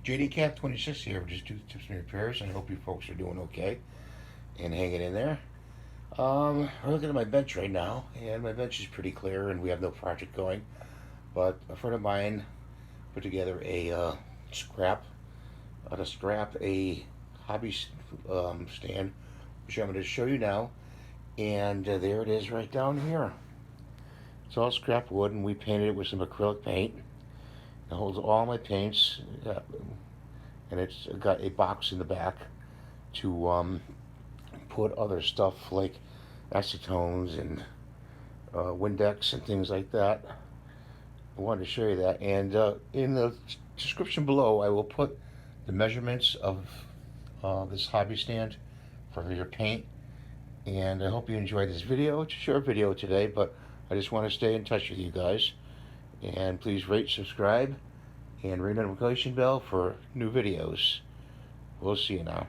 JD 26 here. Just do tips and repairs, and I hope you folks are doing okay and hanging in there. We're looking at my bench right now, and my bench is pretty clear, and we have no project going. But a friend of mine put together a a hobby stand, which I'm going to show you now. And there it is, right down here. It's all scrap wood, and we painted it with some acrylic paint. It holds all my paints, and it's got a box in the back to put other stuff like acetones and Windex and things like that. I wanted to show you that, and in the description below I will put the measurements of this hobby stand for your paint. And I hope you enjoyed this video. It's a short video today, but I just want to stay in touch with you guys. And please rate, subscribe, and ring the notification bell for new videos. We'll see you now.